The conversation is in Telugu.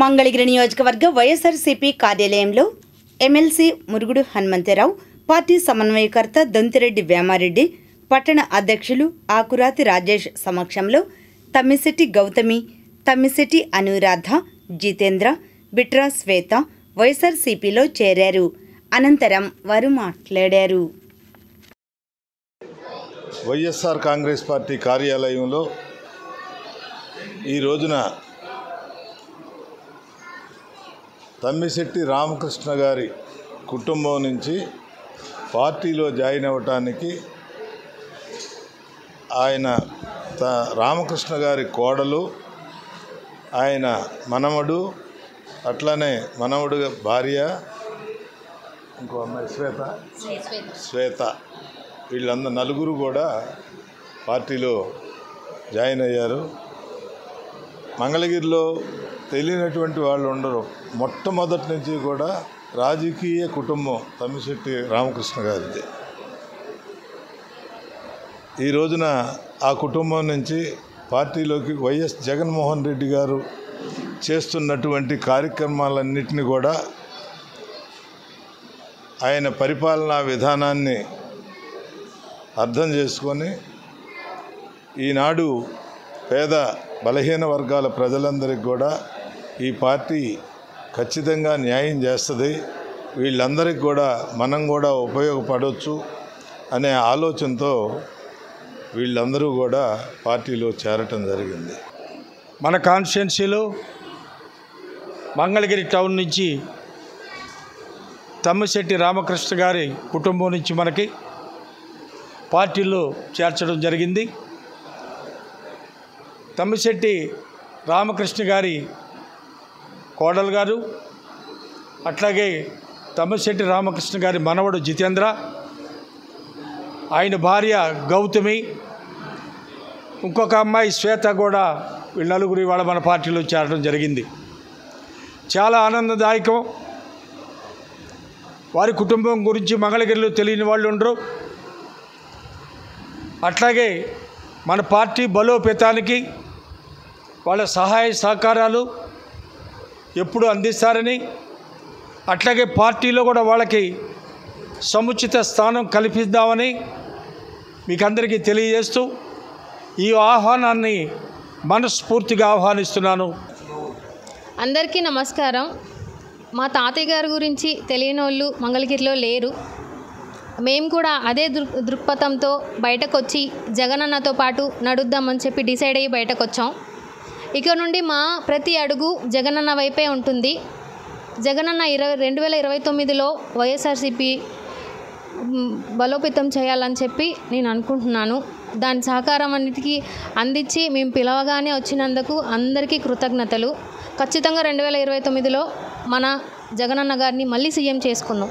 మంగళగిరి నియోజకవర్గ వైఎస్ఆర్సీపీ కార్యాలయంలో ఎమ్మెల్సీ మురుగుడు హనుమంతరావు, పార్టీ సమన్వయకర్త దొంతిరెడ్డి వేమారెడ్డి, పట్టణ అధ్యక్షులు ఆకురాతి రాజేష్ సమక్షంలో తమ్మిశెట్టి గౌతమి, తమ్మిశెట్టి అనురాధ, జితేంద్ర, బిట్రా శ్వేత వైఎస్ఆర్సీపీలో చేరారు. అనంతరం వారు మాట్లాడారు. వైఎస్ఆర్ కాంగ్రెస్ పార్టీ కార్యాలయంలో ఈ రోజున తమ్మిశెట్టి రామకృష్ణ గారి కుటుంబం నుంచి పార్టీలో జాయిన్ అవ్వటానికి ఆయన రామకృష్ణ గారి కోడలు, ఆయన మనవడు, అట్లనే మనవడు భార్య, ఇంకో అమ్మాయి శ్వేత వీళ్ళందరూ నలుగురు కూడా పార్టీలో జాయిన్ అయ్యారు. మంగళగిరిలో తెలియనటువంటి వాళ్ళు ఉండరు. మొట్టమొదటి నుంచి కూడా రాజకీయ కుటుంబం తమ్మిశెట్టి రామకృష్ణ గారిది. ఈ రోజున ఆ కుటుంబం నుంచి పార్టీలోకి వైఎస్ జగన్మోహన్ రెడ్డి గారు చేస్తున్నటువంటి కార్యక్రమాలన్నింటినీ కూడా, ఆయన పరిపాలనా విధానాన్ని అర్థం చేసుకొని ఈనాడు పేద బలహీన వర్గాల ప్రజలందరికీ కూడా ఈ పార్టీ ఖచ్చితంగా న్యాయం చేస్తుంది, వీళ్ళందరికీ కూడా మనం కూడా ఉపయోగపడవచ్చు అనే ఆలోచనతో వీళ్ళందరూ కూడా పార్టీలో చేరటం జరిగింది. మన కాన్స్టిట్యున్సీలో మంగళగిరి టౌన్ నుంచి తమ్మిశెట్టి రామకృష్ణ గారి కుటుంబం నుంచి మనకి పార్టీలో చేర్చడం జరిగింది. తమ్మిశెట్టి రామకృష్ణ గారి కోడలు గారు, అట్లాగే తమ్మిశెట్టి రామకృష్ణ గారి మనవడు జితేంద్ర, ఆయన భార్య గౌతమి, ఇంకొక అమ్మాయి శ్వేత కూడా వీళ్ళ నలుగురు ఇవాళ మన పార్టీలో చేరడం జరిగింది. చాలా ఆనందదాయకం. వారి కుటుంబం గురించి మంగళగిరిలో తెలియని వాళ్ళు ఉండరు. అట్లాగే మన పార్టీ బలోపేతానికి వాళ్ళ సహాయ సహకారాలు ఎప్పుడు అందిస్తారని, అట్లాగే పార్టీలో కూడా వాళ్ళకి సముచిత స్థానం కల్పిద్దామని మీకు అందరికీ తెలియజేస్తూ ఈ ఆహ్వానాన్ని మనస్ఫూర్తిగా ఆహ్వానిస్తున్నాను. అందరికీ నమస్కారం. మా తాతయ్య గారి గురించి తెలియని వాళ్ళు మంగళగిరిలో లేరు. మేము కూడా అదే దృక్పథంతో బయటకు వచ్చి జగనన్నతో పాటు నడుద్దామని చెప్పి డిసైడ్ అయ్యి బయటకు వచ్చాం. ఇక నుండి మా ప్రతి అడుగు జగనన్న వైపే ఉంటుంది. జగనన్న 2029లో వైఎస్ఆర్సీపీ బలోపేతం చేయాలని చెప్పి నేను అనుకుంటున్నాను. దాని సహకారం అన్నిటికీ అందించి మేము పిలవగానే వచ్చినందుకు అందరికీ కృతజ్ఞతలు. ఖచ్చితంగా 2029లో మన జగనన్న గారిని మళ్ళీ సీఎం చేసుకుందాం.